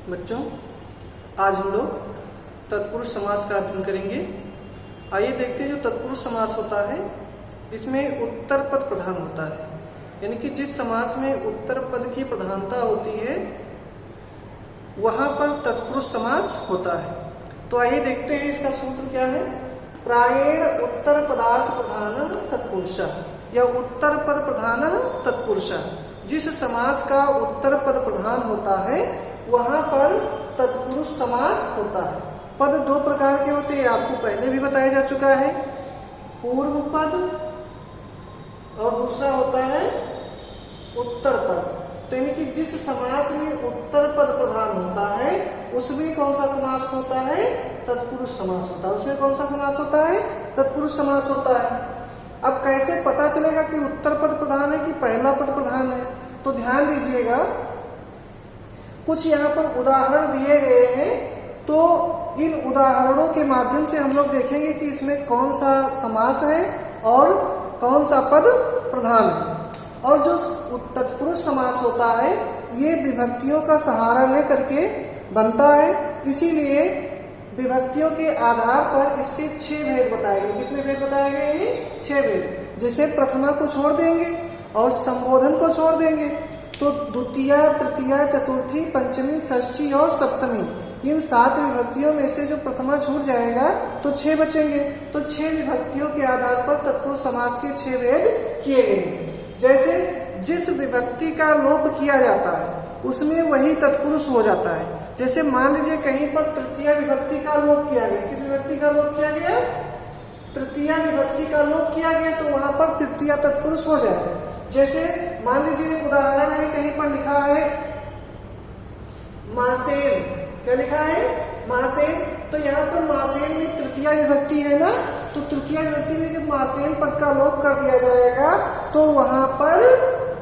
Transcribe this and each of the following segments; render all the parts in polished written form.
बच्चों, आज हम लोग तत्पुरुष समास का अध्ययन करेंगे। आइए देखते हैं जो तत्पुरुष समास होता है इसमें उत्तर पद प्रधान होता है, यानी कि जिस समास में उत्तर पद की प्रधानता होती है वहां पर तत्पुरुष समास होता है। तो आइए देखते हैं इसका सूत्र क्या है। प्रायेण उत्तर पदार्थ प्रधान तत्पुरुषः या उत्तर पद प्रधान तत्पुरुषः। जिस समास का उत्तर पद प्रधान होता है वहां पर तत्पुरुष समास होता है। पद दो प्रकार के होते हैं, आपको पहले भी बताया जा चुका है, पूर्व पद और दूसरा होता है उत्तर पद। तो यानी कि जिस समास में उत्तर पद प्रधान होता है उसमें कौन सा समास होता है? तत्पुरुष समास होता है। उसमें कौन सा समास होता है? तत्पुरुष समास होता है। अब कैसे पता चलेगा कि उत्तर पद प्रधान है कि पहला पद प्रधान है? तो ध्यान दीजिएगा, कुछ यहाँ पर उदाहरण दिए गए हैं, तो इन उदाहरणों के माध्यम से हम लोग देखेंगे कि इसमें कौन सा समास है और कौन सा पद प्रधान है। और जो तत्पुरुष समास होता है ये विभक्तियों का सहारा लेकर के बनता है, इसीलिए विभक्तियों के आधार पर इसके 6 भेद बताए गए। कितने भेद बताए गए हैं? 6 भेद। जैसे प्रथमा को छोड़ देंगे और संबोधन को छोड़ देंगे तो द्वितीया, तृतीया, चतुर्थी, पंचमी, षष्ठी और सप्तमी, इन 7 विभक्तियों में से जो प्रथमा छूट जाएगा तो 6 बचेंगे। तो 6 विभक्तियों के आधार पर तत्पुरुष समास के 6 भेद किए गए। जैसे जिस विभक्ति का लोप किया जाता है उसमें वही तत्पुरुष हो जाता है। जैसे मान लीजिए कहीं पर तृतीया विभक्ति का लोप किया गया। किस विभक्ति का लोप किया गया? तृतीया विभक्ति का लोप किया गया, तो वहां पर तृतीया तत्पुरुष हो जाएगा। जैसे मान लीजिए उदाहरण है, कहीं पर लिखा है मासेन। क्या लिखा है? मासेन। तो यहाँ पर मासेन में तृतीया विभक्ति है ना, तो तृतीया विभक्ति में जब मासेन पद का लोप कर दिया जाएगा तो वहां पर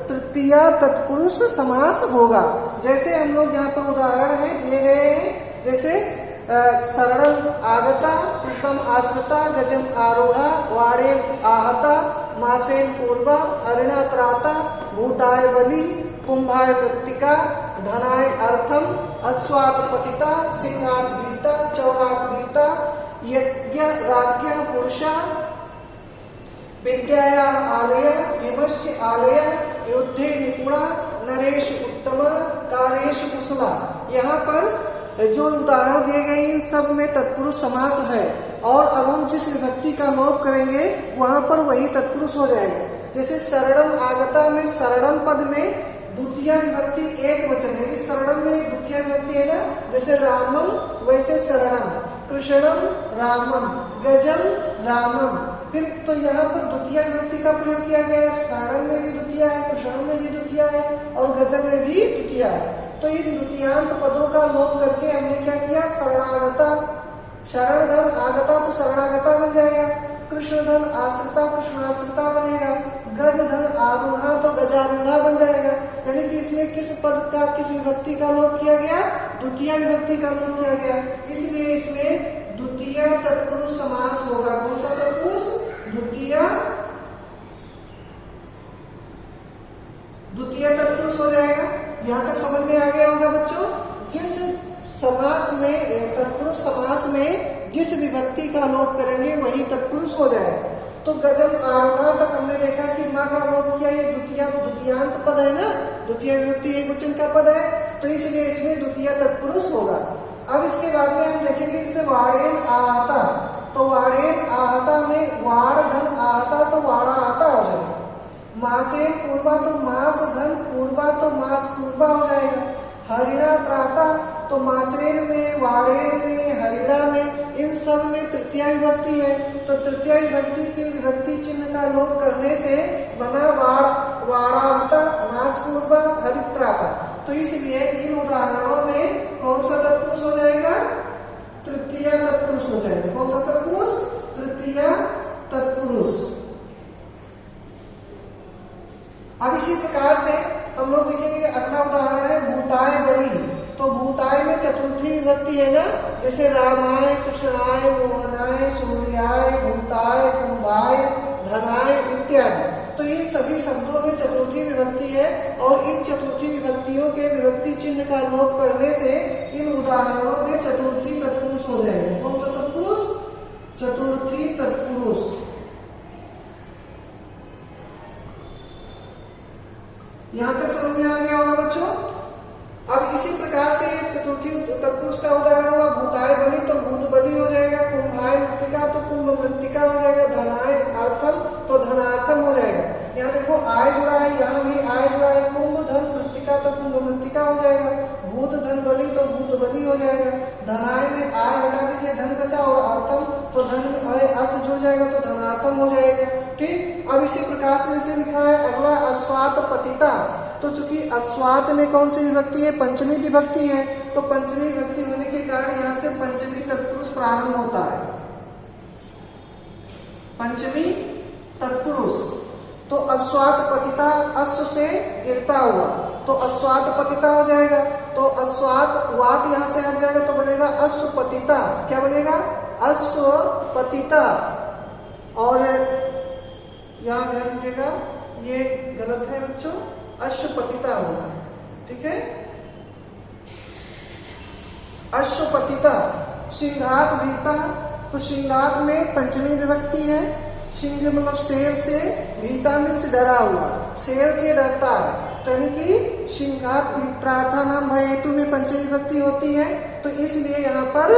तृतीया तत्पुरुष समास होगा। जैसे हम लोग यहाँ पर उदाहरण है दिए गए हैं, जैसे शरणम आगता, कृष्णम आश्रिता, गजम आरूढ़ा, वाणे आहता, मासेन पूर्वा, अरिणा त्राता, भूताय बलि, कुंभाय मृत्तिका, धनाय अर्थम, अश्वात पतिता, सिंहात भीता, चौरात भीता, यज्ञ राज्ञ पुरुषा, विद्याया आलय, हिमस्य आलय, युद्धे निपुणा, नरेश उत्तम, कारेश कुशला। यहाँ पर जो उदाहरण दिए गए इन सब में तत्पुरुष समास है, और अब हम जिस विभक्ति का लोप करेंगे वहां पर वही तत्पुरुष हो जाएगा। जैसे शरणम आगता में शरणम पद में द्वितीय विभक्ति एक वचन है। इस शरणम में द्वितीय विभक्ति है ना, जैसे रामम वैसे शरणम, कृष्णम रामम, गजम रामम। फिर तो यहाँ पर द्वितीय विभक्ति का प्रयोग किया गया। शरणम में भी द्वितीय है, कृष्णम में भी द्वितीय है और गजम में भी द्वितीय है। तो इन द्वितीयांत पदों का लोप करके हमने क्या किया? शरणागता, शरण धन आगता तो शरणागता बन जाएगा, कृष्ण धन आश्रिता कृष्णाश्रिता बनेगा, गज धन आरूढ़ा तो गजारूढ़ा बन जाएगा। यानी कि इसमें किस पद का, किस विभक्ति का लोप किया गया? द्वितीय विभक्ति का लोप किया गया, इसलिए इसमें द्वितीय तत्पुरुष समास होगा। कौन सा तत्पुरुष? द्वितीय तत्पुरुष हो जाएगा। यहाँ तक समझ में आ गया होगा बच्चों। जिस समास में, तत्पुरुष समास में जिस विभक्ति का लोप करेंगे वही तत्पुरुष हो जाएगा। तो गजम आरूढ़ा तक हमने देखा कि माँ का लोप किया, ये द्वितीयांत पद है ना, द्वितीय विभक्ति एक वचन का पद है, तो इसलिए इसमें द्वितीय तत्पुरुष होगा। अब इसके बाद में हम देखेंगे जैसे वाणेन आहता, तो वाणेन आहता में वाण धन आहता तो वाणा आहता हो जाएगा। मासेन पूर्वा तो मास धन पूर्वा तो मास पूर्वा हो जाएगा। हरिणा त्राता तो मासेन में, वाणेन में, हरिणा में, इन सब में तृतीय विभक्ति है, तो तृतीय विभक्ति के विभक्ति चिन्ह का लोप करने से बना वाणाहता, मास पूर्वा, हरित्राता। तो इसलिए इन उदाहरणों में कौन सा तत्पुरुष हो जाएगा? तृतीय तत्पुरुष हो जाएगा। कौन सा तत्पुरुष? तृतीय तत्पुरुष। अब इसी प्रकार से हम लोग देखेंगे अगला उदाहरण है भूताय बलि। तो भूताय में चतुर्थी विभक्ति है ना, जैसे रामाय, कृष्णाय, मोहनाय, सूर्याय, भूताय, कुंभाय, धनाय इत्यादि। तो इन सभी शब्दों में चतुर्थी विभक्ति है और इन चतुर्थी विभक्तियों के विभक्ति चिन्ह का लोप करने से इन उदाहरणों में चतुर्थी तत्पुरुष हो जाएगा। कौन सा तत्पुरुष? चतुर्थी तत्पुरुष। यहां तक समझ में आ गया होगा बच्चों। अब इसी प्रकार से चतुर्थी तत्पुरुष का उदाहरण हुआ भूताय बलि तो भूत बलि हो जाएगा, कुंभाय मृत्तिका तो कुंभ मृत्तिका हो जाएगा, धनाय अर्थम तो धनार्थम हो जाएगा। यहाँ देखो आय जुड़ा है, यहाँ भी आय जुड़ा है, कुंभ धन मृत्तिका तो कुंभ मृत्तिका हो जाएगा, भूत धन बलि तो भूत बलि हो जाएगा, धनाय में आय हटा दीजिए धन बचा और अर्थम तो धन में अर्थ जुड़ जाएगा तो धनार्थम हो जाएगा। ठीक, अब इसी प्रकार से इसे लिखा है। अगला अस्वात पतिता, तो चूंकि अस्वात में कौन सी विभक्ति है? पंचमी विभक्ति है, तो पंचमी विभक्ति होने के कारण यहाँ से पंचमी तत्पुरुष प्रारंभ होता है। पंचमी तत्पुरुष तो अस्वात पतिता अश्व से गिरता हुआ तो अस्वात पतिता हो जाएगा। तो अस्वात वात यहाँ से हट जाएगा तो बनेगा अश्वपतिता। क्या बनेगा? अश्वपतिता। और यहाँ ध्यान दीजिएगा ये गलत है बच्चों, अश्वपतिता होगा। ठीक है, अश्वपतिता। सिंघात भीता, तो सिंघात में पंचमी विभक्ति है। सिंह मतलब शेर से, भीता मीन्स डरा हुआ, शेर से डरता है, तो यानी कि सिंघात मित्रार्था नाम भय हेतु में पंचमी विभक्ति होती है। तो इसलिए यहाँ पर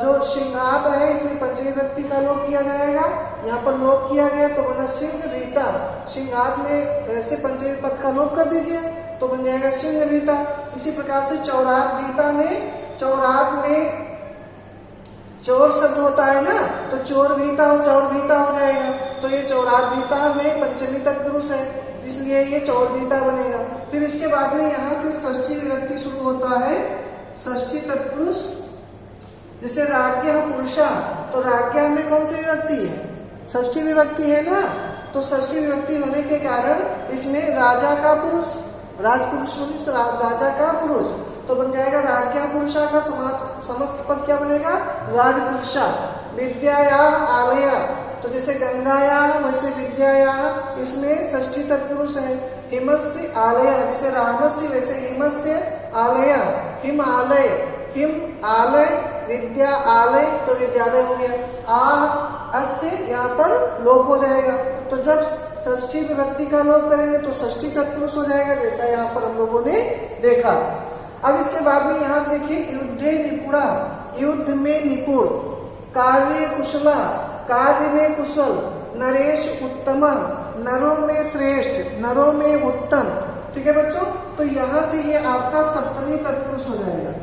जो सिंघात है इसमें पंचमी विभक्ति का लोप किया जाएगा। यहाँ पर लोप किया गया तो बना सिंह भीता। सिंघात में ऐसे पंचमी पद का लोप कर दीजिए तो बन जाएगा सिंह भीता। इसी प्रकार से चौरात भीता में, चौरात में चोर शब्द होता है ना, तो चोर भीता हो जाएगा। तो ये चौरात भीता में पंचमी तत्पुरुष है, इसलिए ये चौर भीता बनेगा। फिर इसके बाद में यहाँ से षष्ठी विभक्ति शुरू होता है। षष्ठी तत्पुरुष जैसे राज्ञ पुरुषा, तो राज्ञ में कौन सी विभक्ति है? षष्ठी विभक्ति है ना, तो षष्ठी विभक्ति होने के कारण इसमें राजा का पुरुष, राजपुरुष राजा का पुरुष, तो बन जाएगा राज्ञा पुरुषा का समस्त पद क्या बनेगा? राजपुरुषा। विद्याया आलया, तो जैसे गंगाया वैसे विद्याया, इसमें षष्ठी तत्पुरुष है। हिमस्य आलया, जैसे रामस्य वैसे हिमस्य आलया। हिम आलय, हिम आलय, विद्या आलय, तो विद्यालय हो गया। अस्य यहाँ पर लोप हो जाएगा। तो जब षष्ठी विभक्ति का लोप करेंगे तो षष्ठी तत्पुरुष हो जाएगा, जैसा यहाँ पर हम लोगों ने देखा। अब इसके बाद में यहाँ से देखिए युद्धे निपुणा, युद्ध में निपुण, कार्य कुशला, कार्य में कुशल, नरेश उत्तमा, नरों में श्रेष्ठ, नरों में उत्तम। ठीक है बच्चों, तो यहाँ से ये आपका सप्तमी तत्पुरुष हो जाएगा।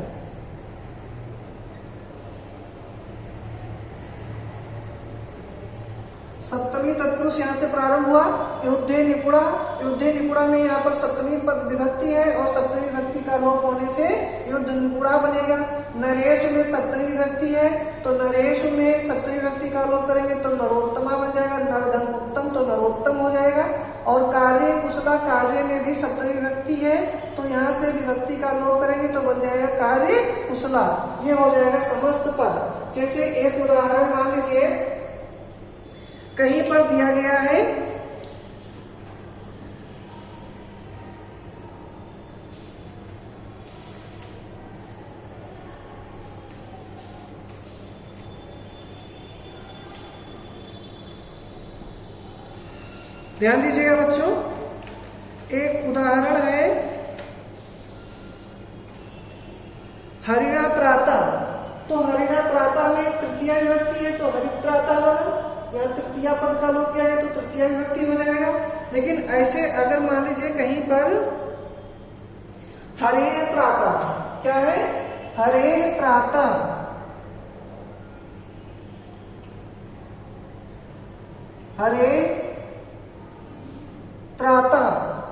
सप्तमी तत्पुरुष यहाँ से प्रारंभ हुआ। युद्धे निपुणा, युद्धे निपुणा में यहाँ पर सप्तमी पद विभक्ति है और सप्तमी विभक्ति का लोप होने से युद्ध निपुणा बनेगा। नरेश में सप्तमी विभक्ति है, तो नरेश में सप्तमी विभक्ति का लोप करेंगे तो नरोत्तमा बन जाएगा। नरधम उत्तम तो नरोत्तम हो जाएगा। और कार्य कुशला, कार्य में भी सप्तमी विभक्ति है, तो यहाँ से विभक्ति का लोप करेंगे तो बन जाएगा कार्य कुशला। ये हो जाएगा समस्त पद। जैसे एक उदाहरण मान लीजिए, कहीं पर दिया गया है ध्यान दीजिएगा बच्चों, एक उदाहरण है हरिणा त्राता। तो हरिणा त्राता में तृतीया विभक्ति है तो हरित्राता बना, यहाँ तृतीया पद का लोप किया गया तो तृतीया विभक्ति हो जाएगा। लेकिन ऐसे अगर मान लीजिए कहीं पर हरे त्राता, क्या है? हरे त्राता, हरे त्राता,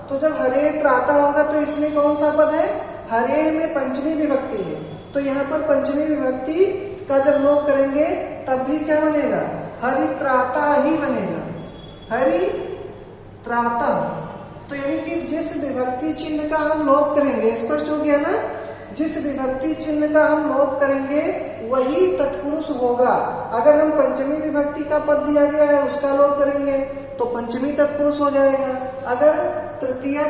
तो जब हरे त्राता होगा तो इसमें कौन सा पद है? हरे में पंचमी विभक्ति है, तो यहाँ पर पंचमी विभक्ति का जब लोप करेंगे तब भी क्या बनेगा? हरित्राता ही बनेगा। हरित्राता, तो यानी कि जिस विभक्ति चिन्ह का हम लोप करेंगे, स्पष्ट हो गया ना, जिस विभक्ति चिन्ह का हम लोप करेंगे वही तत्पुरुष होगा। अगर हम पंचमी विभक्ति का पद दिया गया है उसका लोप करेंगे तो पंचमी तत्पुरुष हो जाएगा। अगर तृतीया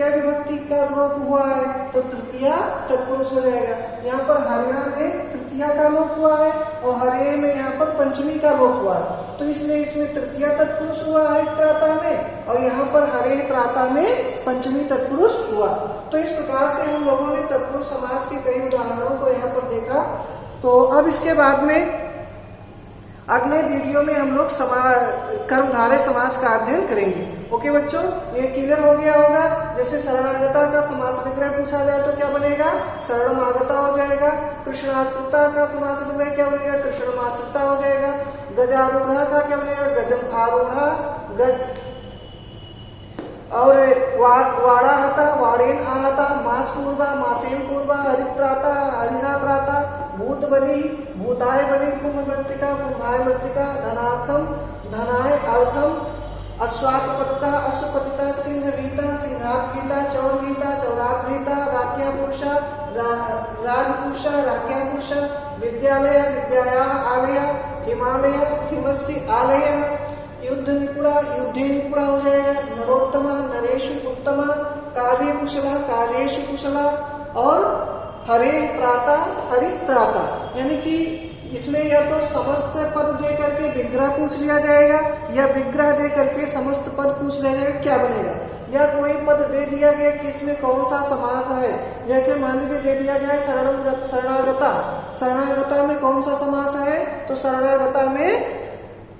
विभक्ति का लोप हुआ है तो तृतीया तत्पुरुष हो जाएगा। यहाँ पर हरिणा में तृतीया का लोप हुआ है और हरे में यहाँ पर पंचमी का लोप हुआ है, तो इसलिए इसमें तृतीया तत्पुरुष हुआ हरित त्राता में और यहाँ पर हरे त्राता में पंचमी तत्पुरुष हुआ। तो इस प्रकार से हम लोगों ने तत्पुरुष समास के कई उदाहरणों को यहाँ पर देखा। तो अब इसके बाद में अगले वीडियो में हम लोग कर्मधारय समास का अध्ययन करेंगे। ओके बच्चों, ये क्लियर हो गया होगा। जैसे शरणागता का समास विग्रह पूछा जाए तो क्या बनेगा, शरणमागता हो जाएगा। कृष्णाश्रिता का समास विग्रह क्या बनेगा, कृष्णमाश्रिता हो जाएगा। गजारूढ़ा का क्या बनेगा, गजम आरूढ़ा। गज और वाड़ा हता, वाड़ेन आहता। मास पूर्वा, मासेन पूर्वा। हरित्राता, हरिणा त्राता। भूत बलि, भूताय बलि। कुंभ मृत्तिका, कुंभाय मृत्तिका। धनार्थम, धनाय अर्थम। अश्वात्पतिता, अश्वपतिता। सिंह गीता, सिंहात गीता। चौर गीता, चौरात गीता। राज्ञा पुरुषा, राजपुरुषा, राज्ञा पुरुषा। विद्यालय, विद्याया आलय। हिमालय, हिमस्य आलय। युद्ध निपुणा, युद्धे निपुणा हो जाएगा। नरोत्तमा, नरेशु उत्तमा। कार्य कुशला, कार्येषु कुशला। और हरे त्राता, हरित त्राता। यानी कि इसमें या तो समस्त पद दे करके विग्रह पूछ लिया जाएगा या विग्रह दे करके समस्त पद पूछ लिया जाएगा, क्या बनेगा। या कोई पद दे दिया गया कि इसमें कौन सा समास है। जैसे मान लीजिए दे दिया जाए शरणागता, शरणागता में कौन सा समास है, तो शरणागता में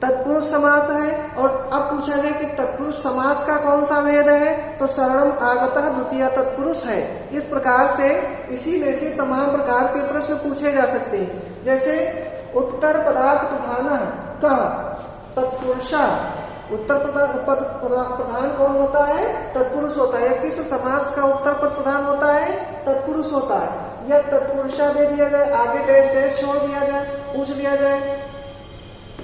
तत्पुरुष समास है। और अब पूछा जाए कि तत्पुरुष समास का कौन सा भेद है, तो शरणम आगतः द्वितीय तत्पुरुष है। इस प्रकार से इसी में से तमाम प्रकार के प्रश्न पूछे जा सकते हैं। जैसे उत्तर पदार्थ प्रधान कह तत्पुरुषा। उत्तर पद प्रधान कौन होता है, तत्पुरुष होता है। किस समास का उत्तर पद प्रधान होता है, तत्पुरुष होता है। यह तत्पुरुषा दे दिया जाए, आगे डैश डैश छोड़ दिया जाए, पूछ लिया जाए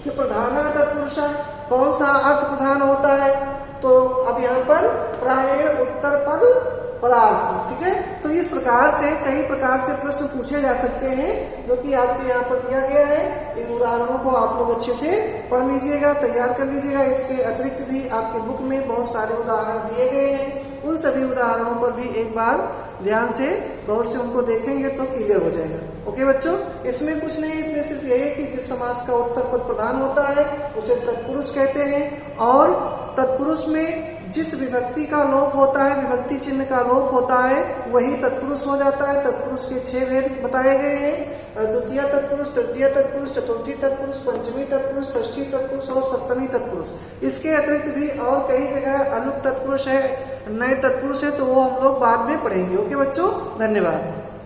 कि प्रधान तत्पुरुषा कौन सा अर्थ प्रधान होता है, तो अब यहाँ पर प्रायण उत्तर पद पदार्थ, ठीक है। तो इस प्रकार से कई प्रकार से प्रश्न पूछे जा सकते हैं जो कि आपके यहाँ पर दिया गया है। इन उदाहरणों को आप लोग अच्छे से पढ़ लीजिएगा, तैयार कर लीजिएगा। इसके अतिरिक्त भी आपके बुक में बहुत सारे उदाहरण दिए गए हैं, उन सभी उदाहरणों पर भी एक बार ध्यान से गौर से उनको देखेंगे तो क्लियर हो जाएगा। ओके बच्चों, इसमें कुछ नहीं, इसमें सिर्फ यही है कि जिस समास का उत्तर पद प्रधान होता है उसे तत्पुरुष कहते हैं। और तत्पुरुष में जिस विभक्ति का लोप होता है, विभक्ति चिन्ह का लोप होता है, वही तत्पुरुष हो जाता है। तत्पुरुष के 6 भेद बताए गए हैं, द्वितीय तत्पुरुष, तृतीय तत्पुरुष, चतुर्थी तत्पुरुष, पंचमी तत्पुरुष, षष्ठी तत्पुरुष और सप्तमी तत्पुरुष। इसके अतिरिक्त भी और कई जगह अलुक तत्पुरुष है, नए तत्पुरुष है, तो वो हम लोग बाद में पढ़ेंगे। ओके बच्चों, धन्यवाद।